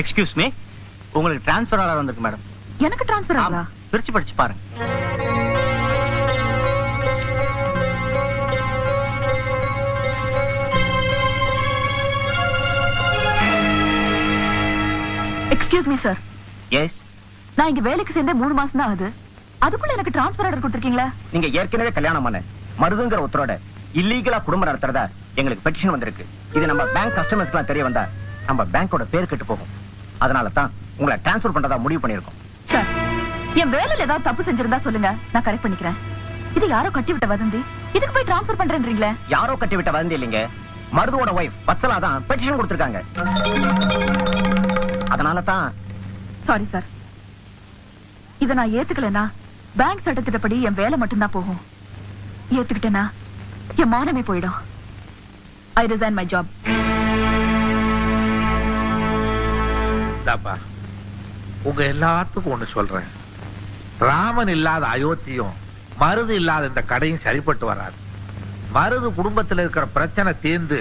Excuse me, உங்களுக்கு transfer order வந்திருக்கு madam. எனக்கு டிரான்ஸ்ஃபர் ஆகுதா? பிரிச்சு படிச்சு பாருங்க. Excuse me sir. எஸ். நான் இங்க வேலைக்கு சேர்ந்தே 3 மாசம் தான் ஆகுது. அதுக்குள்ள எனக்கு டிரான்ஸ்ஃபர் ஆர்டர் கொடுத்திருக்கீங்களா? நீங்க ஏற்கனவே கல்யாணம் பண்ண மருதுங்கிற ஒருத்தரோட இல்லீகலா குடும்பம் நடத்துறதா எங்களுக்கு பெட்டிஷன் வந்திருக்கு. இது நம்ம பேங்க் கஸ்டமர்ஸ்க்குலாம் தெரிய வந்தா நம்ம பேங்கோட பேர் கெட்டு போகும். அதனால தான் உங்களை டிரான்ஸ்ஃபர் பண்றதா முடிவு பண்ணிருக்கோம். சார், என் வேலையில ஏதாவது தப்பு செஞ்சிருந்தா சொல்லுங்க, நான் கரெக்ட் பண்ணிக்கிறேன். இது யாரோ கட்டி விட்ட வதந்தி. இதுக்கு போய் டிரான்ஸ்ஃபர் பண்றேன்றீங்களே? யாரோ கட்டி விட்ட வதந்தி இல்லைங்க. மருதுவோட வைஃப் வத்சலா தான் பெட்டிஷன் கொடுத்திருக்காங்க. அதனால தான். Sorry sir. இத நான் ஏத்துக்கலனா பேங்க் சட்டத்திட்டப்படி என் வேலை மட்டும்தான் போகும். ஏத்துக்கிட்டேனா என் மானமே போயிடும். I resign my job. உங்க எல்லாத்துக்கும் ஒண்ணு சொல்றேன். ராமன் இல்லாத அயோத்தியும் மருது இல்லாத இந்த கடையும் சரிப்பட்டு வராது. மருது குடும்பத்தில் இருக்கிற பிரச்சனை தீர்ந்து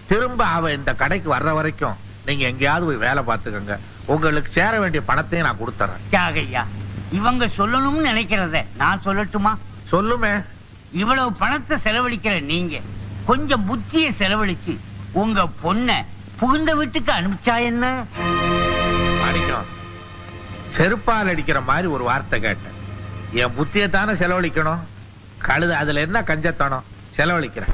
திரும்ப அவ இந்த கடைக்கு வர்ற வரைக்கும் நீங்க எங்கேயாவது போய் வேலை பார்த்துக்கங்க. உங்களுக்கு சேர வேண்டிய பணத்தையும் நான் கொடுத்துறேன். தியாகையா, இவங்க சொல்லணும்னு நினைக்கிறத நான் சொல்லட்டுமா? சொல்லுமே. இவ்வளவு பணத்தை செலவழிக்கிற நீங்க கொஞ்சம் புத்தியை செலவழிச்சு உங்க பொண்ண புகுந்த வீட்டுக்கு அனுப்பிச்சா என்ன? அடிக்கும் செருப்பால் அடிக்கிற மாதிரி ஒரு வார்த்தை கேட்டேன். என் புத்தியை தானே செலவழிக்கணும். கழுது அதுல என்ன கஞ்சத்தனம்? செலவழிக்கிறேன்.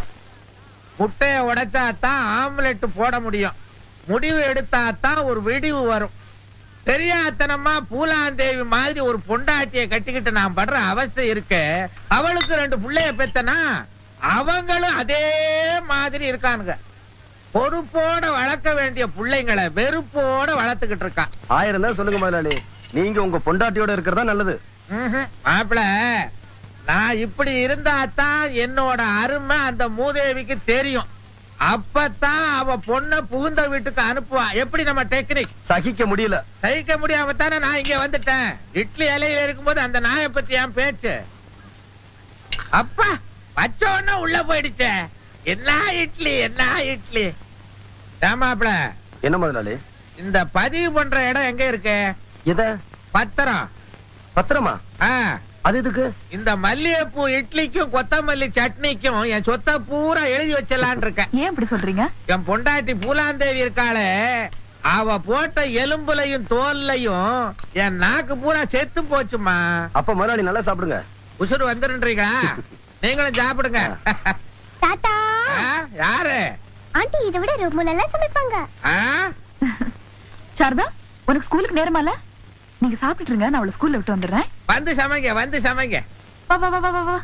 முட்டையை உடைச்சாதான் ஆம்லெட் போட முடியும். முடிவு எடுத்தாதான் ஒரு விடிவு வரும். தெரியாதனமா பூலாந்தேவி மாதிரி ஒரு பொண்டாட்டியை கட்டிக்கிட்டு நான் படுற அவஸ்தை இருக்க. அவளுக்கு 2 பிள்ளைய பெத்தனா அவங்களும் அதே மாதிரி இருக்கானுங்க. பொறுப்போட வளர்க்க வேண்டிய பிள்ளைங்களை வெறுப்போட வளர்த்துக்கிட்டு இருக்கான். 1000 தான் சொல்லுங்க முதலாளி. நீங்க உங்க பொண்டாட்டியோட இருக்கிறதா நல்லது. மாப்பிள, நான் இப்படி இருந்தாதான் என்னோட அருமை அந்த மூதேவிக்கு தெரியும். அப்பதான் அவ பொண்ண புகுந்த வீட்டுக்கு அனுப்புவா. எப்படி நம்ம டெக்னிக் சகிக்க முடியல. சகிக்க முடியாம தானே நான் இங்க வந்துட்டேன். இட்லி இலையில இருக்கும்போது அந்த நாயை பத்தி என் பேச்சு. அப்பா வச்சோன்னா உள்ள போயிடுச்சே. என்ன இட்லி என்ன இட்லி. மாப்பிள, என்ன முதலாளி? இந்த பதிவு பண்ற இடம் எங்க இருக்கு? எத? பத்திரம். பத்திரமா? அது எதுக்கு? இந்த மல்லிகைப்பூ இட்லிக்கும் கொத்தமல்லி சட்னிக்கும் என் சொத்தை பூரா எழுதி வச்சலான் இருக்கேன். ஏன் இப்படி சொல்றீங்க? என் பொண்டாட்டி பூலாந்தேவி இருக்காளே, அவ போட்ட எலும்புலையும் தோல்லையும் என் நாக்கு பூரா செத்து போச்சுமா. அப்ப முதலாளி நல்லா சாப்பிடுங்க. உசுறு வந்துருன்றீங்களா? நீங்களும் சாப்பிடுங்க. தாத்தா, யாரு? ஆண்டி இதை விட ரொம்ப நல்லா சமைப்பாங்க. சாரதா, உனக்கு ஸ்கூலுக்கு நேரமா இல்ல? நீங்க சாப்பிட்டுருங்க, நான் அவளை ஸ்கூல்ல விட்டு வந்துடுறேன். வந்து சமைங்க, வந்து சமைங்க. வா வா வா வா வா.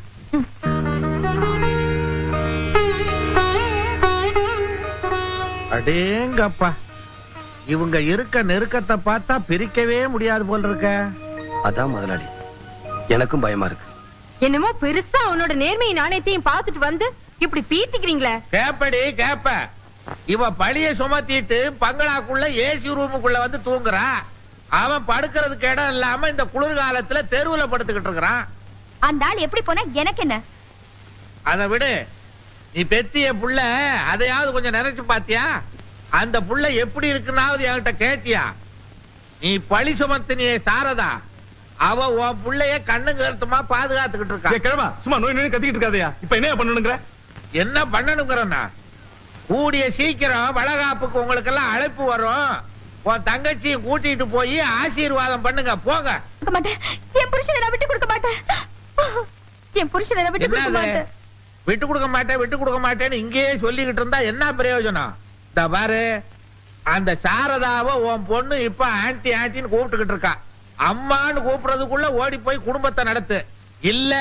அடேங்கப்பா, இவங்க இருக்க நெருக்கத்தை பார்த்தா பிரிக்கவே முடியாது போல இருக்க. அதான் முதலாளி, எனக்கும் பயமா இருக்கு. என்னமோ பெருசா அவனோட நேர்மையை நாணயத்தையும் பார்த்துட்டு வந்து இப்படி பீத்திக்கிறீங்களே. கேப்படி கேப்ப. இவ பழிய சுமத்திட்டு பங்களாக்குள்ள ஏசி ரூமுக்குள்ள வந்து தூங்குறா. அவன் படுக்கிறதுக்கு இடம் இல்லாம இந்த குளிர்காலத்துல தெருவுல படுத்துக்கிட்டு இருக்கிறான். அந்த ஆள் எப்படி போனா எனக்கு என்ன? அதை விடு. நீ பெத்திய புள்ள அதையாவது கொஞ்சம் நினைச்சு பாத்தியா? அந்த புள்ள எப்படி இருக்குன்னாவது என்கிட்ட கேட்டியா? நீ பழி சுமத்தினியே சாரதா, அவ உன் புள்ளைய கண்ணு கருத்துமா பாதுகாத்துக்கிட்டு இருக்கா. கிழமா சும்மா நோய் நோய் கத்திக்கிட்டு இருக்காதயா. இப்ப என்ன பண்ணணுங்கிற? என்ன பண்ணணுங்கிறன்னா, கூடிய சீக்கிரம் வளகாப்புக்கு உங்களுக்கு எல்லாம் அழைப்பு வரும். உன் தங்கச்சியும் கூட்டிட்டு போய் ஆசீர்வாதம் பண்ணுங்க. போங்க. என் புருஷனை நான் விட்டு கொடுக்க மாட்டேன். என் புருஷனை நான் விட்டு கொடுக்க மாட்டேன். விட்டு கொடுக்க மாட்டேன் விட்டு கொடுக்க மாட்டேன்னு இங்கேயே சொல்லிக்கிட்டு இருந்தா என்ன பிரயோஜனம்? இந்த பாரு, அந்த சாரதாவை உன் பொண்ணு இப்ப ஆன்டி ஆன்டின்னு கூப்பிட்டுக்கிட்டு இருக்கா. அம்மான்னு கூப்பிடுறதுக்குள்ள ஓடி போய் குடும்பத்தை நடத்து. இல்ல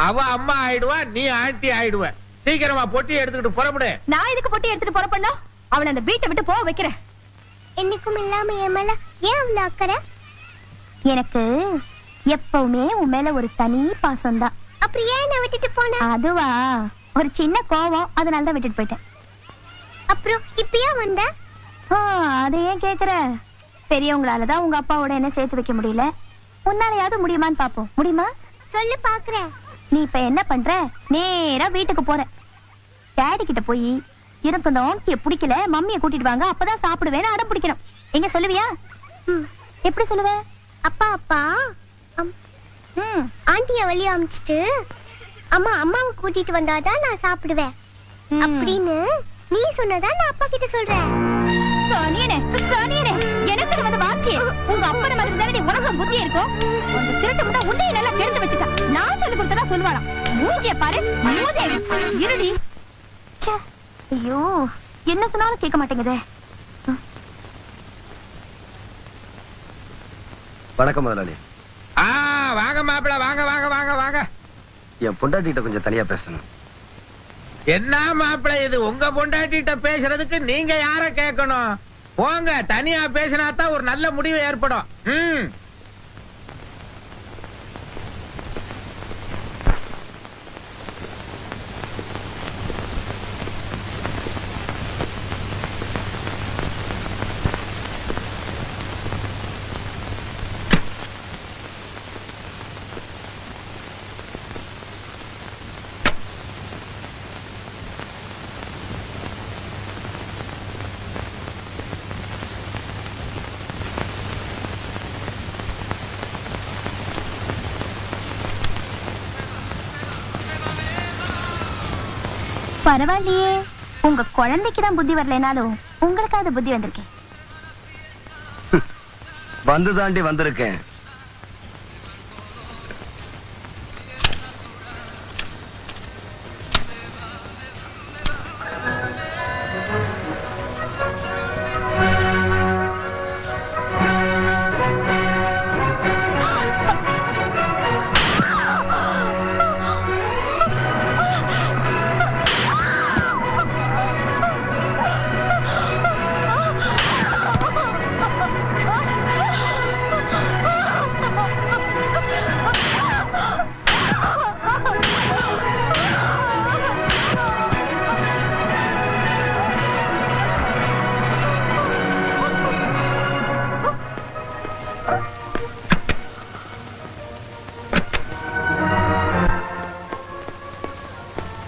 அவ அம்மா ஆயிடுவா, நீ ஆன்டி ஆயிடுவ. சீக்கிரமா பொட்டி எடுத்துக்கிட்டு புறப்படு. நான் இதுக்கு பொட்டி எடுத்துட்டு புறப்படணும்? அவளை அந்த வீட்டை விட்டு போக வைக்கிறேன். என்னைக்கும் இல்லாம என் மேல ஏன் அவ்வளவு அக்கறை? எனக்கு எப்பவுமே உன் மேல ஒரு தனி பாசம் தான். அப்புறம் ஏன் நான் விட்டுட்டு போன? அதுவா, ஒரு சின்ன கோவம், அதனாலதான் விட்டுட்டு போயிட்டேன். அப்புறம் இப்பயா வந்த? அதை ஏன் கேக்குற? பெரியவங்களாலதான் உங்க அப்பாவோட என்ன சேர்த்து வைக்க முடியல. உன்னாலையாவது முடியுமான்னு பாப்போம். முடியுமா? சொல்லு பாக்குறேன். நீ இப்ப என்ன பண்ற? நேரா வீட்டுக்கு போற. டாடி கிட்ட போய் எனக்கு அந்த ஆண்டிய பிடிக்கல, மம்மியை கூட்டிட்டு வாங்க, அப்பதான் சாப்பிடுவேன்னு அடம் பிடிக்கணும். எங்க சொல்லுவியா? எப்படி சொல்லுவ? அப்பா அப்பா ஆண்டிய வெளியே அமிச்சிட்டு அம்மா அம்மாவை கூட்டிட்டு வந்தாதான் நான் சாப்பிடுவேன் அப்படின்னு நீ சொன்னதா நான் அப்பா கிட்ட சொல்றேன். எனக்கு வந்து வாச்சி உங்க அப்பன மாதிரி தானே உனக்கு புத்தி இருக்கும். அந்த திருட்டு முட்டை உன்னைய நல்லா கெடுத்து வச்சுட்டா. நான் சொல்லி கொடுத்ததா சொல்வாளாம். மூஞ்சிய பாரு, மூதேவி இருடி. ஐயோ, என்ன சொன்னாலும் கேட்க மாட்டேங்குதே. வணக்கம் முதலாளி. வாங்க மாப்பிள, வாங்க வாங்க வாங்க வாங்க. என் பொண்டாட்டிட்ட கொஞ்சம் தனியா பேசணும். என்ன மாப்பிள இது? உங்க பொண்டாட்டிட்ட பேசுறதுக்கு நீங்க யார கேட்கணும்? போங்க, தனியா பேசினாதான் ஒரு நல்ல முடிவு ஏற்படும். பரவாயில்லையே, உங்க குழந்தைக்கு தான் புத்தி வரலனாலும் உங்களுக்காவது புத்தி வந்திருக்கேன். வந்து தாண்டி வந்திருக்கேன்.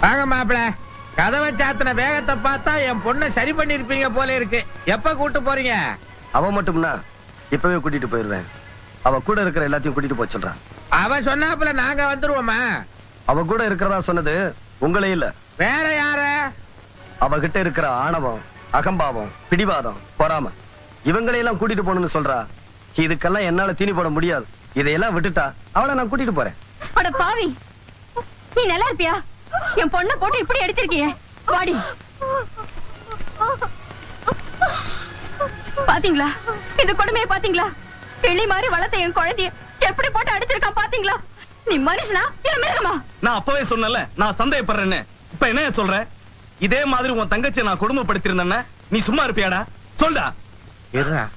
வாங்க மாப்பிள, கதவை சாத்தின வேகத்தை பார்த்தா என் பொண்ணை சரி பண்ணிருப்பீங்க போல இருக்கு. எப்ப கூட்டு போறீங்க? அவ மட்டும்னா இப்பவே கூட்டிட்டு போயிருவேன். அவ கூட இருக்கிற எல்லாத்தையும் கூட்டிட்டு போக சொல்றான். அவ சொன்னாப்புல நாங்க வந்துருவோமா? அவ கூட இருக்கிறதா சொன்னது உங்களே இல்ல, வேற யார? அவகிட்ட இருக்கிற ஆணவம், அகம்பாவம், பிடிவாதம், பொறாம இவங்களையெல்லாம் கூட்டிட்டு போகணும்னு சொல்றா. இதுக்கெல்லாம் என்னால தீனி போட முடியாது. இதையெல்லாம் விட்டுட்டா அவளை நான் கூட்டிட்டு போறேன். அட பாவி, நீ நல்லா இருப்பியா? என் பொண்ணை போட்டு இப்படி அடிச்சிருக்கியே. வாடி. பாத்தீங்களா இந்த கொடுமையை? பாத்தீங்களா கிளி மாதிரி வளர்த்த என் குழந்தைய எப்படி போட்டு அடிச்சிருக்கான்? பாத்தீங்களா? நீ மனுஷனா இல்ல மிருகமா? நான் அப்பவே சொன்னல நான் சந்தேகப்படுறேன்னு. இப்ப என்ன சொல்ற? இதே மாதிரி உன் தங்கச்சியை நான் கொடுமைப்படுத்திருந்தேன்னா நீ சும்மா இருப்பியாடா? சொல்டா. இருடா.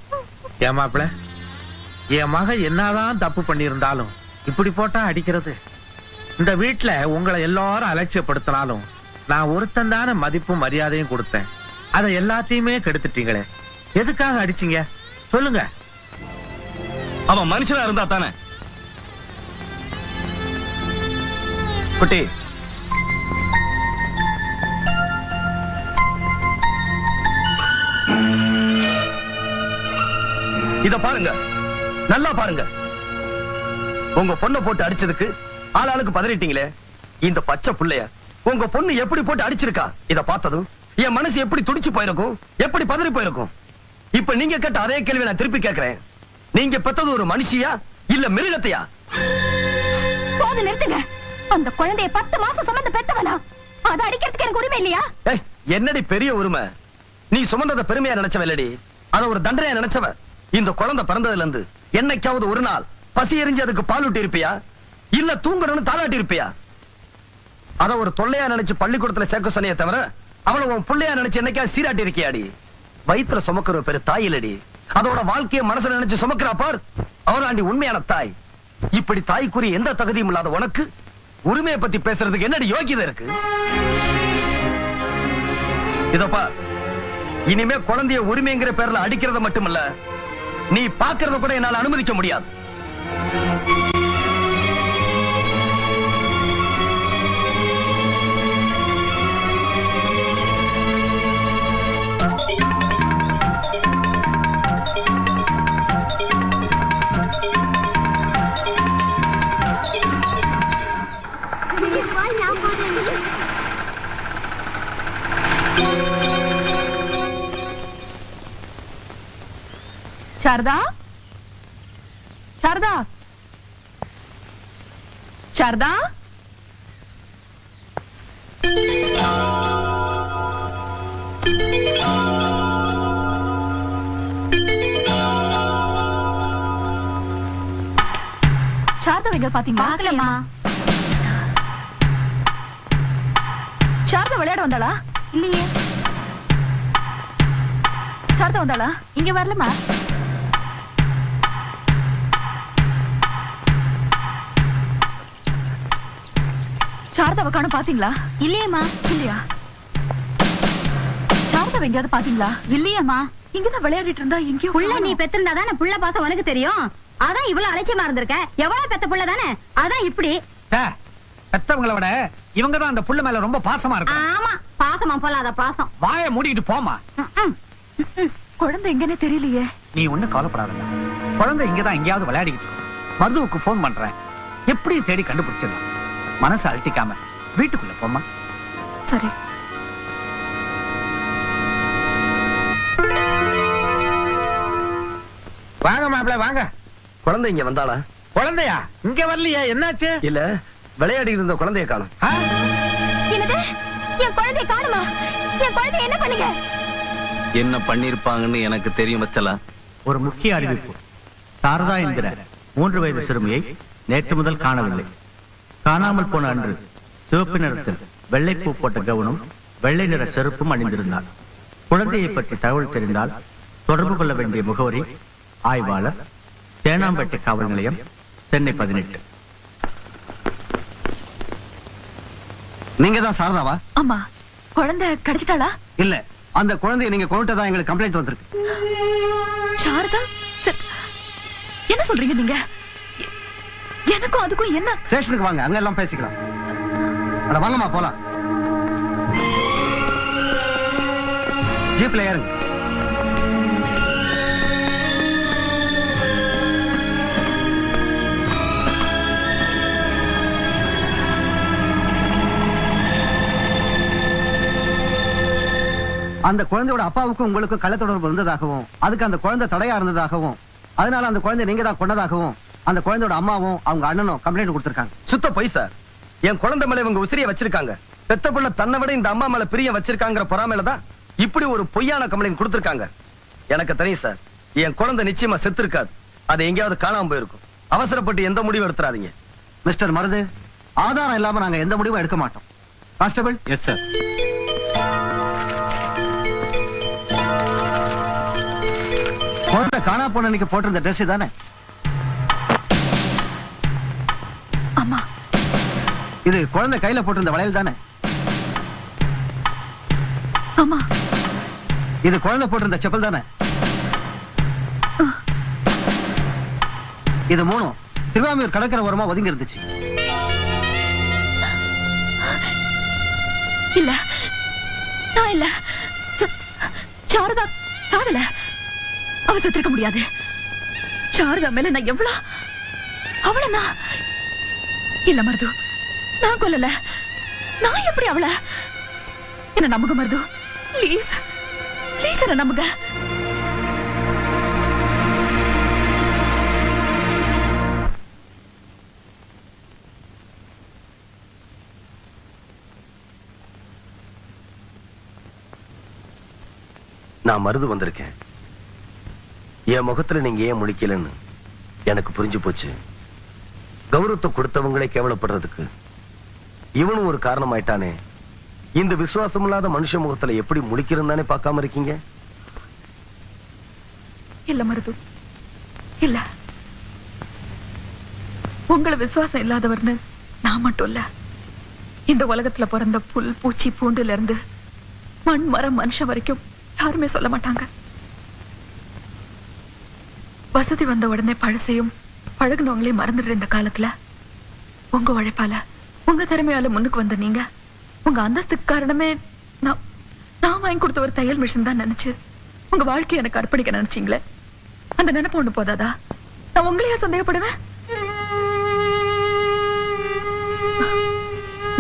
ஏன் மாப்பிள, என் மக என்னதான் தப்பு பண்ணியிருந்தாலும் இப்படி போட்டா அடிக்கிறது? இந்த வீட்டுல உங்களை எல்லாரும் அலட்சியப்படுத்தினாலும் நான் ஒருத்தன் தானே மதிப்பும் மரியாதையும் கொடுத்தேன். அதை எல்லாத்தையுமே கெடுத்துட்டீங்களே. எதுக்காக அடிச்சீங்க சொல்லுங்க? அவன் மனுஷனா இருந்தா தானே. குட்டி, இத பாருங்க, நல்லா பாருங்க. உங்க பொண்ணை போட்டு அடிச்சதுக்கு ஆளாளுக்கு பதறிட்டீங்களே. இந்த பச்சை புள்ளைய உங்க பொண்ணு எப்படி போட்டு அடிச்சிருக்கா? இத பார்த்ததும் என் மனசு எப்படி துடிச்சு போயிருக்கும், எப்படி பதறி போயிருக்கும். இப்ப நீங்க கேட்ட அதே கேள்வி நான் திருப்பி கேட்கிறேன். நீங்க பெத்தது ஒரு மனுஷியா இல்ல மிருகத்தையா? போது நிறுத்துங்க. அந்த குழந்தைய 10 மாசம் சுமந்து பெத்தவனா? அத அடிக்கிறதுக்கு எனக்கு உரிமை இல்லையா? என்னடி பெரிய உரிமை? நீ சுமந்தத பெருமையா நினைச்சவ இல்லடி, அத ஒரு தண்டனையா நினைச்சவ. இந்த குழந்தை பிறந்ததுல இருந்து என்னைக்காவது ஒரு நாள் பசி எரிஞ்சு அதுக்கு பால் ஊட்டி இருப்பியா? இல்ல தூங்கணும்னு தாளாட்டி இருப்பியா? அத ஒரு தொல்லையா நினைச்சு பள்ளிக்கூடத்துல சேர்க்க சொன்னியே தவிர அவளை உன் பிள்ளையா நினைச்சு என்னைக்கா சீராட்டி இருக்கியாடி? வயிற்றுல சுமக்கிற பேரு தாய் இல்லடி, அதோட வாழ்க்கைய மனசுல நினைச்சு சுமக்கிறா பார், அவதாண்டி உண்மையான தாய். இப்படி தாய்க்குரிய எந்த தகுதியும் இல்லாத உனக்கு உரிமையை பத்தி பேசுறதுக்கு என்னடி யோகியதை இருக்கு? இத பார், இனிமே குழந்தைய உரிமைங்கிற பேர்ல அடிக்கிறத மட்டுமல்ல, நீ பாக்குறத கூட என்னால அனுமதிக்க முடியாது. சாரதா சாரதா சாரதா சாரதா எங்க பாத்தீங்களா? பாக்கலம்மா. சாரதா விளையாட வந்தாளா? இல்லையே. சாரதா வந்தாளா? இங்க வரலமா. சாரதாவை காண பாத்தீங்களா? இல்லையேம்மா. இல்லையா? சாரதாவை எங்கயாவது பாத்தீங்களா? இல்லையேம்மா. இங்கதான் விளையாடிட்டு இருந்தா எங்கேயோ புள்ள நீ பெத்திருந்தா தானே புள்ள பாசம் உனக்கு தெரியும். அதான் இவ்வளவு அலட்சியமா இருந்திருக்க. எவ்வளவு பெத்த புள்ள தானே, அதான் இப்படி. பெத்தவங்களை விட இவங்க தான் அந்த புள்ள மேல ரொம்ப பாசமா இருக்கு. ஆமா, பாசமா போலாத பாசம். வாயை மூடிட்டு போமா. குழந்தை எங்கன்னே தெரியலையே. நீ ஒண்ணு கவலைப்படாதங்க, குழந்தை இங்கதான் எங்கேயாவது விளையாடிக்கிட்டு இருக்கு. மருதுவுக்கு போன் பண்றேன், எப்படியும் தேடி கண்டுபிடிச்சிடலாம். மனசை அழட்டிக்காம வீட்டுக்குள்ள போமா. சரி. வாங்க மாப்பிள்ள வாங்க. குழந்தை இங்க வந்தாளா? குழந்தையா? இங்க வரலையா? என்னாச்சு? இல்ல, விளையாடி இருந்த குழந்தைய காணும். என்னது? என் குழந்தைய காணுமா? என் குழந்தைய என்ன பண்ணீங்க? என்ன பண்ணிருப்பாங்கன்னு எனக்கு தெரியும் வச்சலா. ஒரு முக்கிய அறிவிப்பு. சாரதா என்கிற 3 வயது சிறுமியை நேற்று முதல் காணவில்லை. காணாமல் போன அன்று சிவப்பு நிறத்தில் வெள்ளைப்பூ போட்ட கவுனும் வெள்ளை நிற செருப்பும் அணிந்திருந்தார். குழந்தையை பற்றி தகவல் தெரிந்தால் தொடர்பு கொள்ள வேண்டிய முகவரி ஆய்வாளர், தேனாம்பேட்டை காவல் நிலையம், சென்னை 18. நீங்க தான் சாரதாவா? ஆமா. குழந்தை கிடைச்சிட்டாளா? இல்ல, அந்த குழந்தையை நீங்க கொண்டுட்டதா எங்களுக்கு கம்ப்ளைண்ட் வந்திருக்கு. சாரதா? என்ன சொல்றீங்க நீங்க? எனக்கும் அதுக்கும் என்ன? ஸ்டேஷனுக்கு வாங்க, அங்க எல்லாம் பேசிக்கலாம். அட வாங்கம்மா போலாம். ஜீப்ல ஏறுங்க. அந்த குழந்தையோட அப்பாவுக்கும் உங்களுக்கும் கள்ள தொடர்பு இருந்ததாகவும், அதுக்கு அந்த குழந்தை தடையா இருந்ததாகவும், அதனால அந்த குழந்தை நீங்க தான் கொண்டதாகவும் அந்த குழந்தையோட அம்மாவும் அவங்க அண்ணனும் கம்ப்ளைண்ட் கொடுத்திருக்காங்க. சுத்த பொய் சார். என் குழந்தை மேல இவங்க உசிரியை வச்சிருக்காங்க. பெத்த புள்ள தன்னை விட இந்த அம்மா மேல பிரிய வச்சிருக்காங்கிற பொறாமையில தான் இப்படி ஒரு பொய்யான கம்ப்ளைண்ட் கொடுத்திருக்காங்க. எனக்கு தெரியும் சார், என் குழந்தை நிச்சயமா செத்து இருக்காது. அது எங்கேயாவது காணாம போயிருக்கும். அவசரப்பட்டு எந்த முடிவும் எடுத்துறாதீங்க. மிஸ்டர் மருது, ஆதாரம் இல்லாம நாங்க எந்த முடிவும் எடுக்க மாட்டோம். கான்ஸ்டபிள். Yes sir. குழந்தை காணா போன அன்னைக்கு போட்டிருந்த ட்ரெஸ் தானே? ஆமா. இது குழந்தை கையில போட்டிருந்த வளையல் தானே? ஆமா. இது குழந்தை போட்டிருந்த செப்பல் தானே? இது 3 திருவாமியூர் கடற்கரை ஓரமா ஒதுங்கி இருந்துச்சு. இல்ல, நான் இல்ல. சாரதா சாகல. அவ செத்திருக்க முடியாது. சாரதா மேல நான் எவ்வளவு அவள நான் இல்ல மருது, நான் கொல்லல. நான் எப்படி அவள? என்ன நம்புங்க மருது, ப்ளீஸ் ப்ளீஸ் என்ன நம்புங்க. நான் மருது வந்திருக்கேன். என் முகத்துல நீங்க ஏன் முழிக்கலன்னு எனக்கு புரிஞ்சு போச்சு. கௌரவத்தை கொடுத்தவங்களே கேவலப்படுறதுக்கு இவனும் ஒரு காரணம் ஆயிட்டானே. இந்த விசுவாசம் இல்லாத மனுஷ முகத்துல எப்படி முழிக்கிறதானே பார்க்காம இருக்கீங்க? இல்ல மருது, இல்ல. உங்களை விசுவாசம் இல்லாதவர்னு நான் மட்டும் இல்ல, இந்த உலகத்துல பிறந்த புல் பூச்சி பூண்டுல இருந்து மண் மரம் மனுஷன் வரைக்கும் யாருமே சொல்ல மாட்டாங்க. வசதி வந்த உடனே பழசையும் பழகுனவங்களையும் மறந்துடுற இந்த காலத்துல உங்க உழைப்பால, உங்க திறமையால முன்னுக்கு வந்த நீங்க, உங்க அந்தஸ்துக்கு காரணமே நான் வாங்கி கொடுத்த ஒரு தையல் மிஷின் தான் நினைச்சு உங்க வாழ்க்கையை எனக்கு அர்ப்பணிக்க நினைச்சீங்களே. அந்த நினைப்பு ஒண்ணு போதாதா? நான் உங்களையே சந்தேகப்படுவேன்.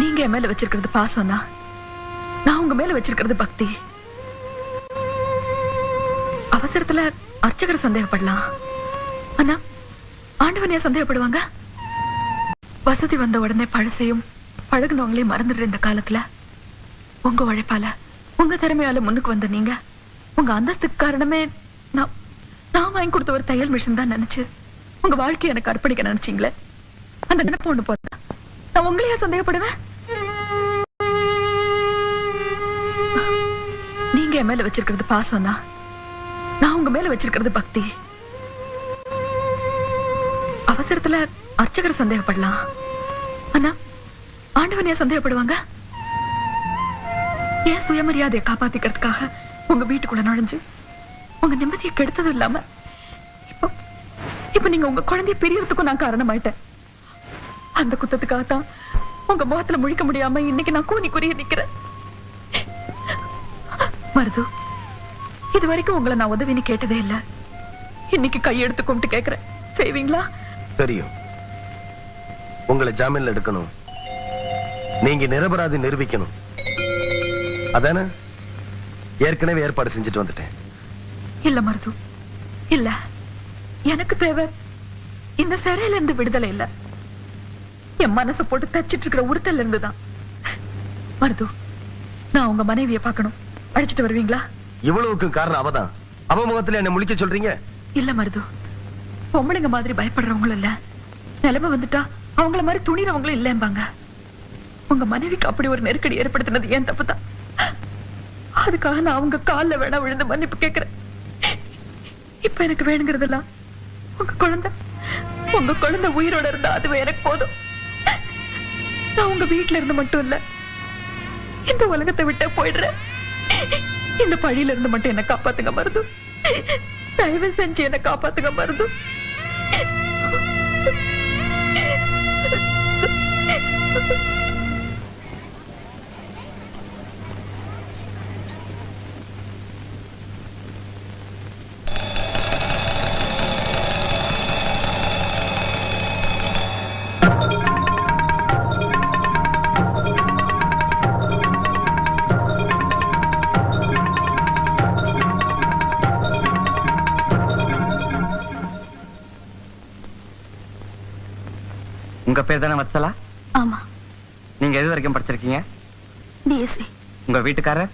நீங்க என் மேல வச்சிருக்கிறது பாசம்னா, நான் உங்க மேல வச்சிருக்கிறது பக்தி. அவ அவசரத்துல அர்ச்சகரை சந்தேகப்படலாம், ஆனா ஆண்டவனைய சந்தேகப்படுவாங்க? வசதி வந்த உடனே பழசையும் பழகுனவங்களையும் மறந்துடுற இந்த காலத்துல உங்க உழைப்பால உங்க திறமையால முன்னுக்கு வந்த நீங்க உங்க அந்தஸ்துக்கு காரணமே நான் வாங்கி கொடுத்த ஒரு தையல் மிஷின் தான் நினைச்சு உங்க வாழ்க்கையை எனக்கு அர்ப்பணிக்க நினைச்சீங்களே. அந்த நினைப்பு ஒண்ணு போதா நான் உங்களையே சந்தேகப்படுவேன்? நீங்க என் மேல வச்சிருக்கிறது பாசம்னா நான் உங்க மேல வச்சிருக்கிறது பக்தி. அவசரத்துல அர்ச்சகரை சந்தேகப்படலாம், ஆனா ஆண்டவனைய சந்தேகப்படுவாங்க? ஏன் சுயமரியாதையை காப்பாத்திக்கிறதுக்காக உங்க வீட்டுக்குள்ள நுழைஞ்சு உங்க நிம்மதியை கெடுத்தது இல்லாம இப்ப நீங்க உங்க குழந்தைய பிரியறதுக்கும் நான் காரணமாயிட்டேன். அந்த குத்தத்துக்காகத்தான் உங்க முகத்துல முழிக்க முடியாம இன்னைக்கு நான் கூனி குறிய நிக்கிறேன். மருது, இது வரைக்கும் உங்களை நான் உதவின்னு கேட்டதே இல்ல. இன்னைக்கு கையெடுத்து கும்பிட்டு கேக்குறேன், செய்வீங்களா? தெரியும், உங்களை ஜாமீன்ல எடுக்கணும், நீங்க நிரபராதி நிரூபிக்கணும், அதானே ஏற்கனவே ஏற்பாடு செஞ்சுட்டு வந்துட்டேன். இல்ல மருது, இல்ல. எனக்கு தேவை இந்த சிறையில இருந்து விடுதலை இல்ல, என் மனசை போட்டு தச்சிட்டு இருக்கிற உறுத்தல இருந்துதான். மருது, நான் உங்க மனைவியை பார்க்கணும், அழைச்சிட்டு வருவீங்களா? இவ்வளவுக்கு காரணம் அவதான். அவ முகத்துல என்ன முழிக்க சொல்றீங்க? இல்ல மருது, பொம்பளைங்க மாதிரி பயப்படுறவங்களும் இல்ல, நிலைமை வந்துட்டா அவங்கள மாதிரி துணிறவங்களும் இல்லம்பாங்க. உங்க மனைவிக்கு அப்படி ஒரு நெருக்கடி ஏற்படுத்தினது ஏன் தப்புதான். அதுக்காக நான் அவங்க கால்ல வேணா விழுந்து மன்னிப்பு கேட்கிறேன். இப்ப எனக்கு வேணுங்கிறதெல்லாம் உங்க குழந்தை உயிரோட இருந்தா அதுவே எனக்கு போதும். நான் உங்க வீட்டுல இருந்து மட்டும் இல்ல, இந்த உலகத்தை விட்டே போயிடுறேன். இந்த பழியில இருந்து மட்டும் என்ன காப்பாத்துங்க மருது, தயவு செஞ்சு என்ன காப்பாத்துங்க மருது. உங்க பேர் தானே வத்சலா? ஆமா. நீங்க எது வரைக்கும் படிச்சிருக்கீங்க? பிஎஸ்சி. உங்க வீட்டுக்காரர்?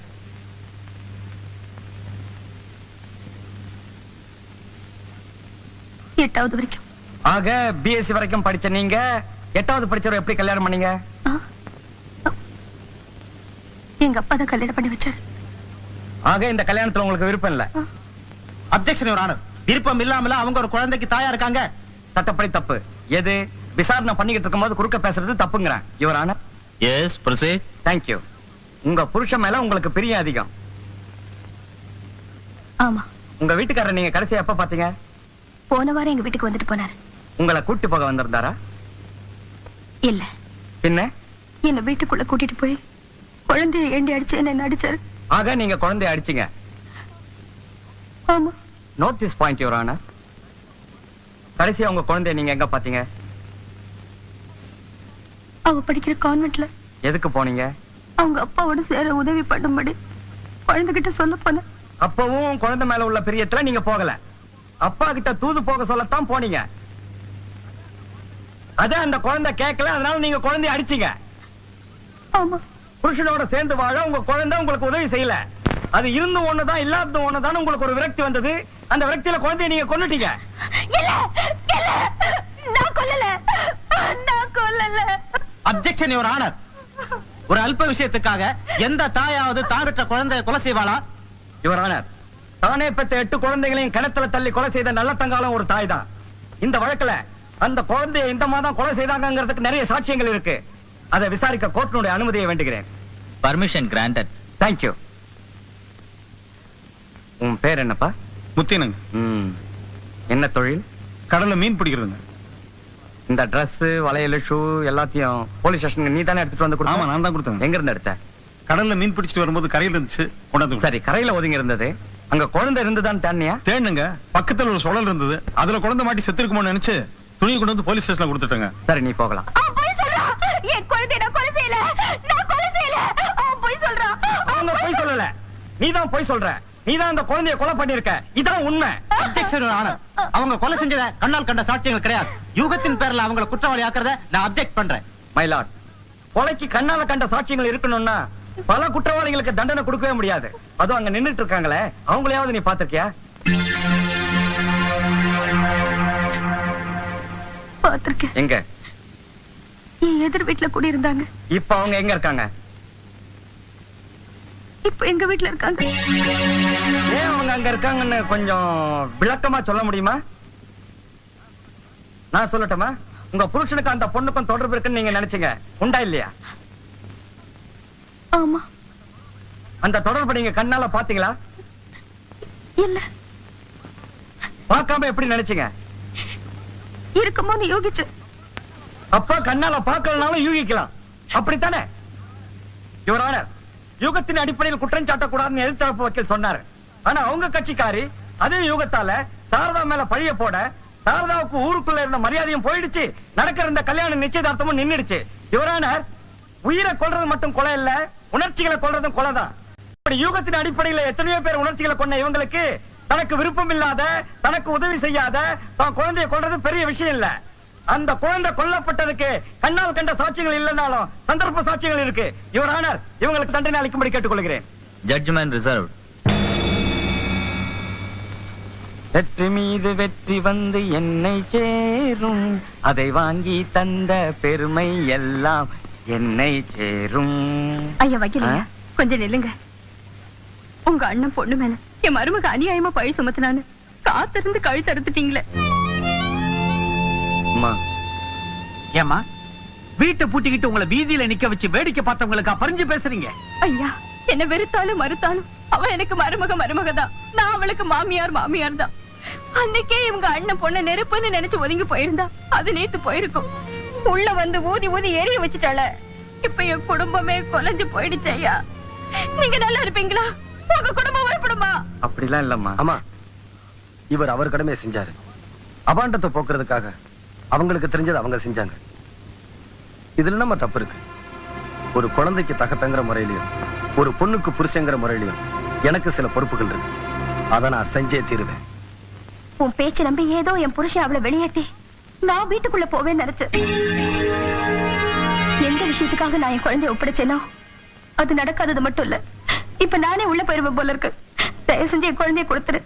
எட்டாவது வரைக்கும். ஆக பிஎஸ்சி வரைக்கும் படிச்ச நீங்க 8வது படிச்சவரை எப்படி கல்யாணம் பண்ணீங்க? எங்க அப்பா தான் கல்யாணம் பண்ணி வச்சாரு. ஆக இந்த கல்யாணத்துல உங்களுக்கு விருப்பம் இல்ல? Objection your honour. விருப்பம் இல்லாமல அவங்க ஒரு குழந்தைக்கு தாயா இருக்காங்க. சட்டப்படி தப்பு. எது? விசாரணை பண்ணிக்கிட்டு இருக்கும்போது குறுக்க பேசுறது தப்புங்கிறேன் your honour. Yes, proceed. Thank you. உங்க புருஷன் மேல உங்களுக்கு பிரியம் அதிகம். ஆமா. உங்க வீட்டுக்காரர் நீங்க கடைசியா எப்ப பாத்தீங்க? போன வாரம் எங்க வீட்டுக்கு வந்துட்டு போனாரு. உங்களை கூட்டி போக வந்திருந்தாரா? இல்ல. பின்ன? என்ன வீட்டுக்குள்ள கூட்டிட்டு போய் குழந்தைய ஏண்டி அடிச்சு என்ன அடிச்சாரு. ஆக நீங்க குழந்தைய அடிச்சீங்க? ஆமா. Note this point your honour. கடைசியா உங்க குழந்தைய நீங்க எங்க பாத்தீங்க? அவ படிக்கிற கான்வென்ட்ல. எதுக்கு போனீங்க? அவங்க அப்பாவோட சேர உதவி பண்ணும்படி குழந்தைகிட்ட சொல்ல போன. அப்பவும் குழந்தை மேல உள்ள பிரியத்துல நீங்க போகல, அப்பா கிட்ட தூது போக சொல்லத்தான் போனீங்க. அத அந்த குழந்தை கேட்கல, அதனால நீங்க குழந்தைய அடிச்சீங்க. ஆமா. புருஷனோட சேர்ந்து வாழ உங்க குழந்தை உங்களுக்கு உதவி செய்யல. அது இருந்து ஒண்ணுதான் இல்லாத ஒண்ணுதான் உங்களுக்கு ஒரு விரக்தி வந்தது. அந்த விரக்தியில குழந்தைய நீங்க கொன்னுட்டீங்க. இல்ல இல்ல, நான் கொல்லல, நான் கொல்லல. Objection your honour. ஒரு அல்ப விஷயத்துக்காக எந்த தாயாவது தான் பெற்ற குழந்தையை கொலை செய்வாளா? யுவர் ஆனர், தானே பெற்ற 8 குழந்தைகளையும் கிணத்துல தள்ளி கொலை செய்த நல்ல தங்காலம் ஒரு தாய் தான். இந்த வழக்குல அந்த குழந்தையை இந்த மாதம் கொலை செய்தாங்கிறதுக்கு நிறைய சாட்சியங்கள் இருக்கு. அதை விசாரிக்க கோர்ட்டினுடைய அனுமதியை வேண்டுகிறேன். Permission granted. Thank you. உன் பேர் என்னப்பா? முத்தியனுங்க. என்ன தொழில்? கடல்ல மீன் பிடிக்கிறதுங்க. இந்த Dress, வளையல், ஷூ எல்லாத்தையும் போலீஸ் ஸ்டேஷனுக்கு நீ தானே எடுத்துட்டு வந்து கொடுத்த? ஆமா, நான் தான் கொடுத்தேன். எங்க இருந்து எடுத்த? கடல்ல மீன் பிடிச்சிட்டு வரும்போது கரையில இருந்துச்சு, கொண்டாந்து. சரி, கரையில ஒதுங்கி இருந்தது. அங்க குழந்தை இருந்துதான் தேனியா? தேனுங்க. பக்கத்துல ஒரு சுழல் இருந்தது, அதுல குழந்தை மாட்டி செத்து இருக்குமோன்னு நினைச்சு துணியை கொண்டு வந்து போலீஸ் ஸ்டேஷன்ல கொடுத்துட்டேங்க. சரி, நீ போகலாம். போய் சொல்றா. என் குழந்தை நான் கொலை செய்யல, நான் கொலை செய்யல. போய் சொல்றா. அவங்க போய் சொல்லல, நீ தான் போய் சொல்ற. நீதான் அந்த குழந்தைய கொலை பண்ணிருக்க. இதான் உண்மை. Objection your honour. அவங்க கொலை செஞ்சத கண்ணால் கண்ட சாட்சியங்கள் கிடையாது. யூகத்தின் பேர்ல அவங்கள குற்றவாளி ஆக்குறத நான் அப்ஜெக்ட் பண்றேன். மை லார்ட், கொலைக்கு கண்ணால கண்ட சாட்சியங்கள் இருக்கணும்னா பல குற்றவாளிகளுக்கு தண்டனை கொடுக்கவே முடியாது. அதுவும் அங்க நின்னுட்டு இருக்காங்களே, அவங்களையாவது நீ பாத்திருக்கியா? பாத்திருக்கேன். எங்க? என் எதிர் வீட்டுல குடியிருந்தாங்க. இப்ப அவங்க எங்க இருக்காங்க? இப்ப எங்க வீட்டுல இருக்காங்க. ஏன் அவங்க அங்க இருக்காங்கன்னு கொஞ்சம் விளக்கமா சொல்ல முடியுமா? நான் சொல்லட்டுமா? உங்க புருஷனுக்கு அந்த பொண்ணுக்கும் தொடர்பு இருக்குன்னு நீங்க நினைச்சீங்க, உண்டா இல்லையா? ஆமா. அந்த தொடர்பு நீங்க கண்ணால பாத்தீங்களா? இல்ல. பார்க்காம எப்படி நினைச்சீங்க? இருக்குமோன்னு யோகிச்சு. அப்ப கண்ணால பார்க்கலனாலும் யூகிக்கலாம், அப்படித்தானே? யுவர் ஆனர், யூகத்தின் அடிப்படையில் குற்றம் சாட்டக்கூடாதுன்னு எதிர்த்தரப்பு வக்கீல் சொன்னாரு. ஆனா அவங்க கட்சிக்காரி அதே யூகத்தால சாரதா மேல பழிய போட, சாரதாவுக்கு ஊருக்குள்ள இருந்த மரியாதையும் போயிடுச்சு, நடக்கிற இந்த கல்யாண நிச்சயதார்த்தமும் நின்னுடுச்சு. யுவர் ஆனர், உயிரை கொல்றது மட்டும் கொலை இல்ல, உணர்ச்சிகளை கொல்றதும் கொலைதான். இப்படி யூகத்தின் அடிப்படையில் எத்தனையோ பேர் உணர்ச்சிகளை கொண்ட இவங்களுக்கு தனக்கு விருப்பம் இல்லாத, தனக்கு உதவி செய்யாத தான் குழந்தைய கொல்றது பெரிய விஷயம் இல்ல. அந்த குழந்தை கொல்லப்பட்டதுக்கு கண்ணால் கண்ட சாட்சியங்கள் இல்லைனாலும் சந்தர்ப்ப சாட்சியங்கள் இருக்கு. யுவர் ஆனர், இவங்களுக்கு தண்டனை அளிக்கும்படி கேட்டுக்கொள்கிறேன். Judgement reserve. வெற்றி மீது வெற்றி வந்து என்னை சேரும், அதை வாங்கி தந்த பெருமை எல்லாம் என்னை சேரும். ஐயா வக்கீலையா, கொஞ்சம் நில்லுங்க. உங்க அண்ணன் பொண்ணு மேல என் மருமக அநியாயமா பழி சுமத்தினான்னு காத்திருந்து கழுத்து அறுத்துட்டீங்களே. ஏமா வீட்டை பூட்டிக்கிட்டு உங்களை வீதியில நிக்க வச்சு வேடிக்கை பார்த்தவங்களுக்கா பறிஞ்சு பேசுறீங்க? ஐயா, என்ன வெறுத்தாலும் மறுத்தாலும் அவ எனக்கு மருமக தான். நான் அவளுக்கு மாமியார் தான். அன்னைக்கே இவங்க அண்ணன் பொண்ணு நெருப்புன்னு நினைச்சு ஒதுங்கி போயிருந்தா அது நேத்து போயிருக்கும். உள்ள வந்து ஊதி எரிய வச்சுட்டாள. இப்ப என் குடும்பமே கொலைஞ்சு போயிடுச்சு. ஐயா, நீங்க நல்லா இருப்பீங்களா? உங்க குடும்பம் உருப்படுமா? அப்படிலாம் இல்லம்மா. ஆமா, இவர் அவர் கடமையை செஞ்சாரு. அபாண்டத்தை போக்குறதுக்காக அவங்களுக்கு தெரிஞ்சது அவங்க செஞ்சாங்க. இதுல நம்ம தப்பு இருக்கு. ஒரு குழந்தைக்கு தகப்பங்கிற முறையிலையும், ஒரு பொண்ணுக்கு புருஷங்கிற முறையிலையும் எனக்கு சில பொறுப்புகள் இருக்கு. அதை நான் செஞ்சே தீருவேன். உன் பேச்சு நம்பி ஏதோ என் புருஷன் அவளை வெளியேத்தி நான் வீட்டுக்குள்ள போவேன்னு நினைச்சேன். எந்த விஷயத்துக்காக நான் என் குழந்தைய ஒப்படைச்சேனோ அது நடக்காதது மட்டும் இல்ல, இப்ப நானே உள்ள போயிருவேன் போல இருக்கு. தயவு செஞ்சு என் குழந்தைய கொடுத்துரு.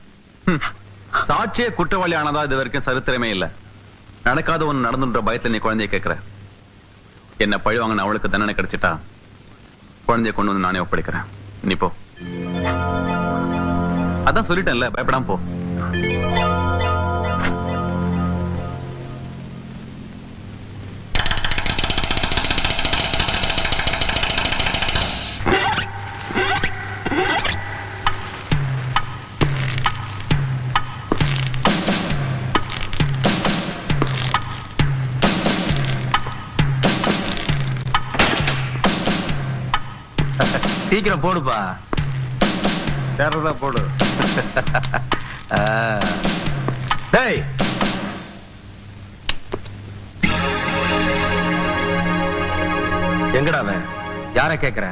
சாட்சிய குற்றவாளி ஆனதா இது வரைக்கும் சரித்திரமே இல்ல. நடக்காத ஒண்ணு நடந்துன்ற பயத்துல நீ குழந்தைய கேட்கிற. என்ன பழி வாங்கின அவளுக்கு தண்டனை கிடைச்சிட்டா குழந்தைய கொண்டு வந்து நானே ஒப்படைக்கிறேன். நீ போ. அதான் சொல்லிட்டேன்ல, பயப்படாம போ. சீக்கிரம் போடுப்பா. டெரரா போடு. டேய், எங்கடா அவன்? யார கேக்குற?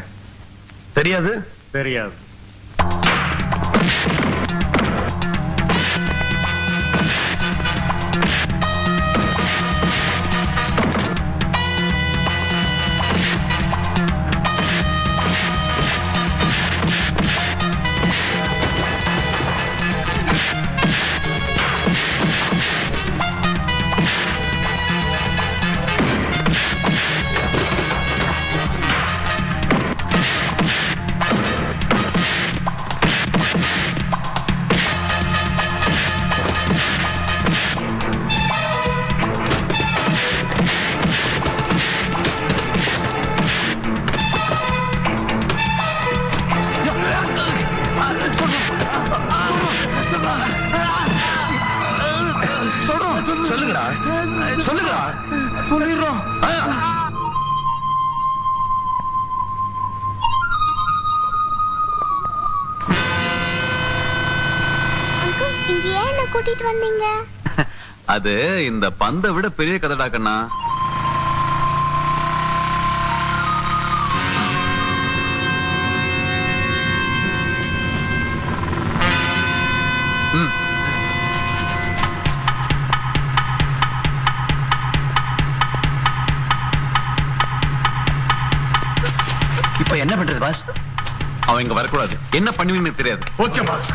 தெரியாது. தெரியாது. சொல்லுங்கடா, சொல்லுங்கடா. சொல்லிடுறோம். இங்க ஏன் என்ன கூட்டிட்டு வந்தீங்க? அது இந்த பந்தை விட பெரிய கதைடா கண்ணா. இப்ப என்ன பண்றது பாஸ்? அவன் இங்க வரக்கூடாது. என்ன பண்ணுவீங்கன்னு தெரியாது. Okay boss.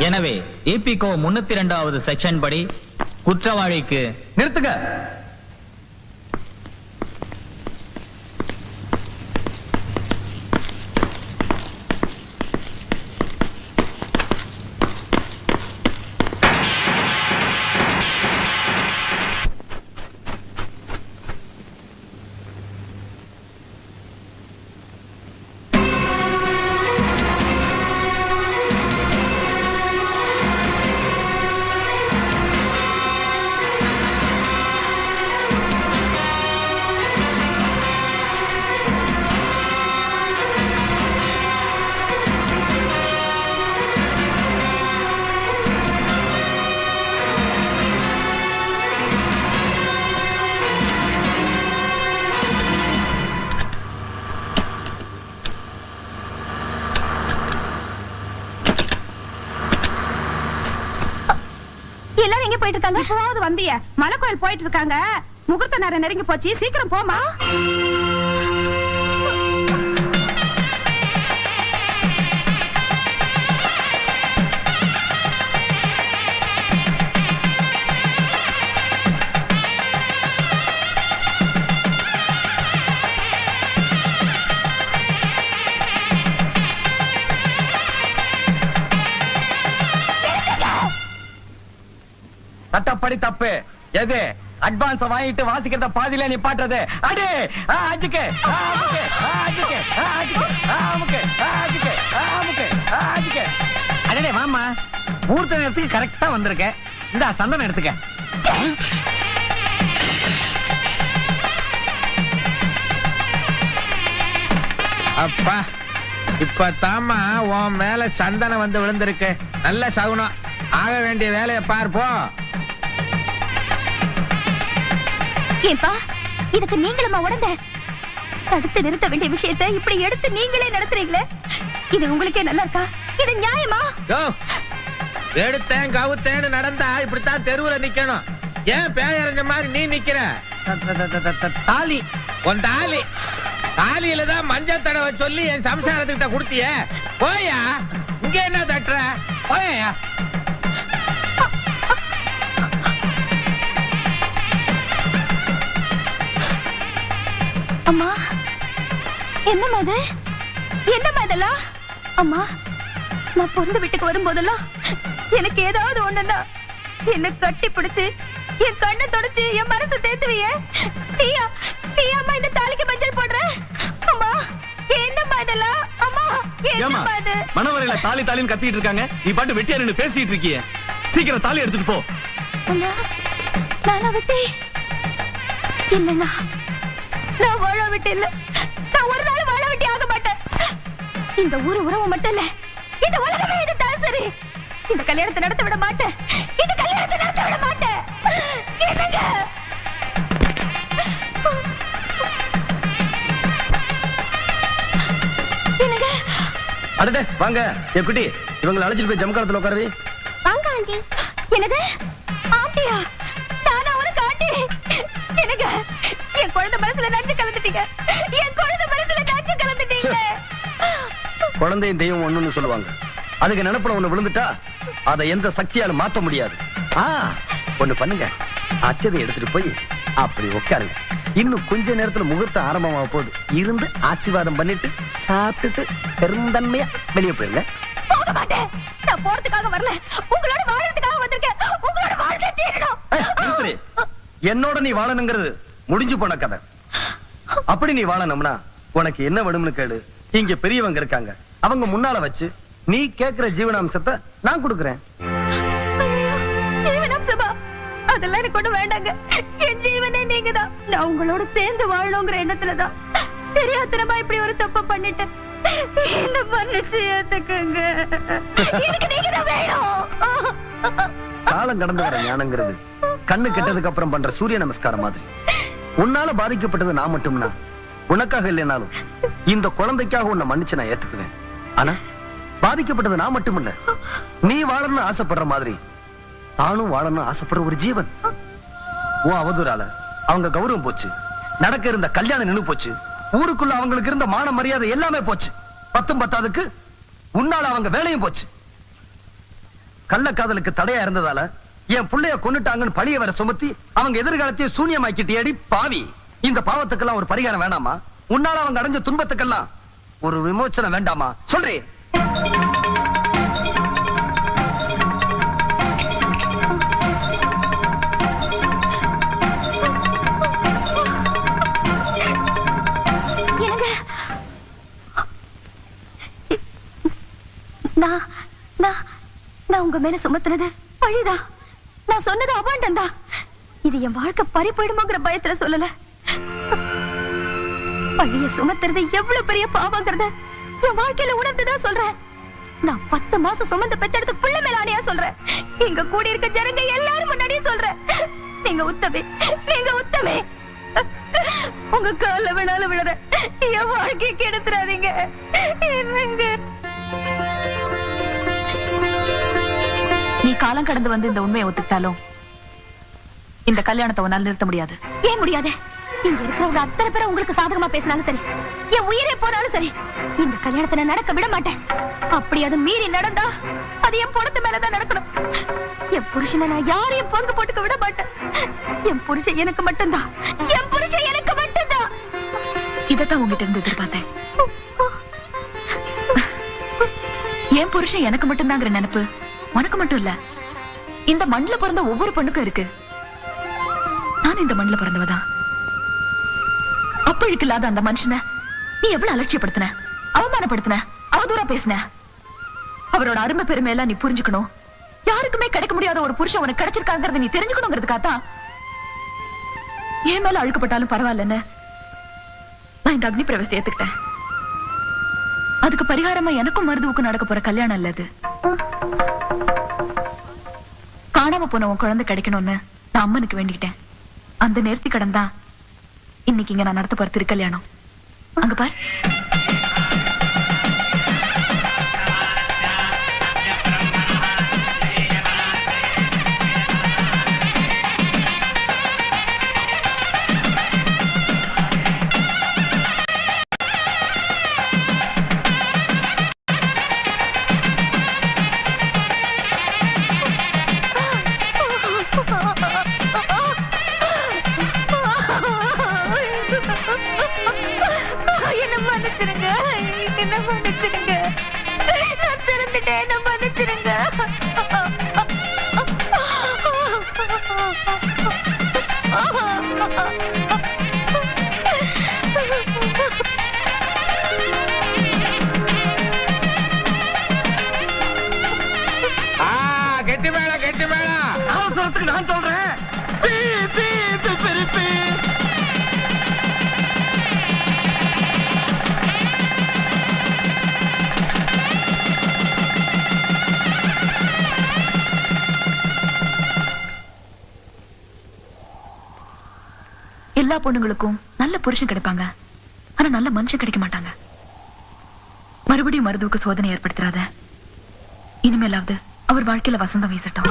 எனவே EPCO 302வது செக்ஷன் படி குற்றவாளிக்கு நிறுத்துங்க. எல்லாரும் எங்க போயிட்டு இருக்காங்க? இப்போவாவது வந்திய மலை கோயில் போயிட்டு இருக்காங்க. முகூர்த்த நேரம் நெருங்கி போச்சு, சீக்கிரம் போமா. சட்டப்படி தப்பு. எது அட்வான்ஸ் வாங்கிட்டு வாசிக்கிறத பாதியில நீ பாட்டுறது. அடே அஜுக்கே அமுக்கே அஜுக்கே அஜுக்கே அமுக்கே அஜுக்கே அமுக்கே அஜுக்கே. அடடே வாமா, முகூர்த்த நேரத்துக்கு கரெக்டா வந்திருக்க. இந்த சந்தனம் எடுத்துக்க. அப்பா இப்ப தாமா உன் மேல சந்தனம் வந்து விழுந்திருக்கு. நல்ல சகுனம். ஆக வேண்டிய வேலையை பார்ப்போம். ஏப்பா, இதுக்கு நீங்களுமா உடந்த தடுத்து நிறுத்த வேண்டிய விஷயத்தை இப்படி எடுத்து நீங்களே நடத்துறீங்களே, இது உங்களுக்கே நல்லா இருக்கா? இது நியாயமா? எடுத்தேன் கவுத்தேன்னு நடந்தா இப்படித்தான் தெருவுல நிக்கணும். ஏன் பேயறிஞ்ச மாதிரி நீ நிக்கிற? தாலி உன் தாலி தாலியில தான் மஞ்சள் தடவை சொல்லி என் சம்சாரத்துக்கிட்ட கொடுத்திய. போயா, இங்க என்ன தட்டுற? போயா. அம்மா, என்னம்மா இது? என்னம்மா இதெல்லாம்? அம்மா, நான் பொண்ணு வீட்டுக்கு வரும்போதெல்லாம் எனக்கு ஏதாவது ஒண்ணுன்னா என்ன கட்டி பிடிச்சு என் கண்ணை தொடச்சு என் மனசு தேத்துவியே. நீ அம்மா இந்த தாலிக்கு மஞ்சள் போடுற? அம்மா, என்னம்மா இதெல்லாம்? அம்மா, என்னம்மா இது? மனவரையில தாலி தாலின்னு கத்திட்டு இருக்காங்க, நீ பாட்டு வெட்டியா நின்னு பேசிட்டு இருக்கியே. சீக்கிரம் தாலி எடுத்துட்டு போ. அண்ணா, நானா விட்டே இல்லண்ணா, நான் வாழ விட்டு இல்ல. நான் ஒரு நாள் வாழ விட்டு ஆக மாட்டேன். இந்த ஊரு உறவு மட்டும் இல்ல, இந்த உலகமே எதிர்த்தாலும் சரி, இந்த கல்யாணத்தை நடத்த விட மாட்டேன். இந்த கல்யாணத்தை நடத்த விட மாட்டேன். என்னங்க? என்னங்க? அடடே வாங்க. என் குட்டி, இவங்களை அழைச்சிட்டு போய் ஜம்காலத்துல உட்காருவி. வாங்க ஆண்டி. என்னது ஆண்டியா? நானா உனக்கு ஆண்டி? என்னங்க, என் குழந்தை மனசுல நஞ்சு கலந்துட்டீங்க. என் குழந்தை மனசுல நஞ்சு கலந்துட்டீங்க. குழந்தையும் தெய்வம் ஒண்ணுன்னு சொல்லுவாங்க. அதுக்கு நினைப்புல ஒண்ணு விழுந்துட்டா அதை எந்த சக்தியால மாத்த முடியாது. ஒண்ணு பண்ணுங்க, அச்சதை எடுத்துட்டு போய் அப்படி உட்காருங்க. இன்னும் கொஞ்ச நேரத்துல முகூர்த்தம் ஆரம்பமாக போகுது. இருந்து ஆசீர்வாதம் பண்ணிட்டு சாப்பிட்டுட்டு பெருந்தன்மையா வெளியே போயிருங்க. போக மாட்டேன். நான் போறதுக்காக வரல, உங்களோட வாழறதுக்காக வந்திருக்கேன். உங்களோட வாழ்க்கை தீரணும். என்னோட நீ வாழணுங்கிறது முடிஞ்சு போன கதை. அப்படி நீ வாழணும்னா உனக்கு என்ன வேணும்னு கேளு. இங்க பெரியவங்க இருக்காங்க, அவங்க முன்னால வச்சு நீ கேக்குற ஜீவனாம்சத்தை நான் கொடுக்கறேன். ஜீவனாம்சமா? அதெல்லாம் எனக்கு ஒண்ணு வேண்டாங்க. என் ஜீவனே நீங்கதான். நான் உங்களோட சேர்ந்து வாழணுங்கிற எண்ணத்துலதான் தெரியாதனமா இப்படி ஒரு தப்பு பண்ணிட்டேன். என்ன மன்னிச்சு ஏத்துக்குங்க. எனக்கு நீங்கதான் வேணும். காலம் கடந்து வர ஞானங்கிறது கண்ணு கெட்டதுக்கு அப்புறம் பண்ற சூரிய நமஸ்காரம் மாதிரி. உன்னால பாதிக்கப்பட்டது நான் மட்டும்னா, உனக்காக இல்லைனாலும் இந்த குழந்தைக்காக உன்னை மன்னிச்சு நான் ஏத்துக்குவேன். ஆனா பாதிக்கப்பட்டது நான் மட்டும் இல்ல, நீ வாழணும்னு ஆசைப்படுற மாதிரி தானும் வாழணும்னு ஆசைப்படுற ஒரு ஜீவன். உன் அவதூறால அவங்க கௌரவம் போச்சு, நடக்க இருந்த கல்யாணம் நின்னு போச்சு, ஊருக்குள்ள அவங்களுக்கு இருந்த மான மரியாதை எல்லாமே போச்சு. 10 பத்தாதுக்கு உன்னால அவங்க வேலையும் போச்சு. கள்ளக்காதலுக்கு தடையா இருந்ததால என் புள்ளைய கொன்னுட்டாங்கன்னு பழிய வர சுமத்தி அவங்க எதிர்காலத்தையே சூன்யமாக்கிட்டியடி பாவி. இந்த பாவத்துக்கெல்லாம் ஒரு பரிகாரம் வேண்டாமா? உன்னால அவங்க அடைஞ்ச துன்பத்துக்கெல்லாம் ஒரு விமோச்சனம் வேண்டாமா? சொல்றேன். நான் உங்க மேல சுமத்துனது பழிதான். நான் சொன்னது அபாண்டம் தான். இது என் வாழ்க்கை பறி போயிடுமோங்கிற பயத்துல சொல்லல. பழிய சுமத்துறது எவ்வளவு பெரிய பாவங்கிறத என் வாழ்க்கையில உணர்ந்துதான் சொல்றேன். நான் 10 மாசம் சுமந்து பெத்தெடுத்து பிள்ளை மேல ஆணையா சொல்றேன். இங்க கூடி இருக்க ஜனங்க எல்லாரும் முன்னாடியே சொல்றேன். நீங்க உத்தமே, நீங்க உத்தமே. உங்க கால விழால விழற என் வாழ்க்கையை கெடுத்துறாதீங்க. நீ காலம் கடந்து வந்து இந்த உண்மையை ஒத்துக்கிட்டாலும் இந்த கல்யாணத்தை உன்னால நிறுத்த முடியாது. ஏன் முடியாது? இங்க இருக்கிறவங்க அத்தனை பேரும் உங்களுக்கு சாதகமா பேசினாலும் சரி, என் உயிரே போனாலும் சரி, இந்த கல்யாணத்தை நான் நடக்க விட மாட்டேன். அப்படி அது மீறி நடந்தா அது என் பொணத்து மேலதான் நடக்கணும். என் புருஷனை நான் யாரையும் பங்கு போட்டுக்க விட மாட்டேன். என் புருஷன் எனக்கு மட்டும்தான். என் புருஷன் எனக்கு மட்டும்தான். இதத்தான் உங்ககிட்ட இருந்து எதிர்பார்த்தேன். என் புருஷன் எனக்கு மட்டும்தாங்கிற நினைப்பு உனக்கு மட்டும் இல்ல, இந்த மண்ணுல பிறந்த ஒவ்வொரு பொண்ணுக்கும் இருக்கு. நான் இந்த மண்ணுல பிறந்தவதான். அப்பழுக்கு இல்லாத அந்த மனுஷனை நீ எவ்வளவு அலட்சியப்படுத்தின, அவமானப்படுத்தின, அவதூறா பேசின. அவரோட அருமை பெருமையெல்லாம் நீ புரிஞ்சுக்கணும். யாருக்குமே கிடைக்க முடியாத ஒரு புருஷன் உனக்கு கிடைச்சிருக்காங்கிறத நீ தெரிஞ்சுக்கணுங்கிறதுக்காகத்தான் என் மேல அழுக்கப்பட்டாலும் பரவாயில்லன்னு நான் இந்த அக்னி பிரவேசத்தை ஏத்துக்கிட்டேன். அதுக்கு பரிகாரமா எனக்கும் மருதுவுக்கும் நடக்க போற கல்யாணம் இல்ல அது. காணாம போன உன் குழந்தை கிடைக்கணும்னு நான் அம்மனுக்கு வேண்டிக்கிட்டேன். அந்த நேர்த்தி கடன் தான் இன்னைக்கு இங்க நான் நடத்த போற திருக்கல்யாணம். அங்க பார். அவசரத்துக்கு நான் சொல்றேன். எல்லா பொண்ணுங்களுக்கும் நல்ல புருஷன் கிடைப்பாங்க, ஆனா நல்ல மனுஷன் கிடைக்க மாட்டாங்க. மறுபடியும் மருதுவுக்கு சோதனை ஏற்படுத்துறாத. இனிமேலாவது அவர் வாழ்க்கையில வசந்தம் வீசட்டும்.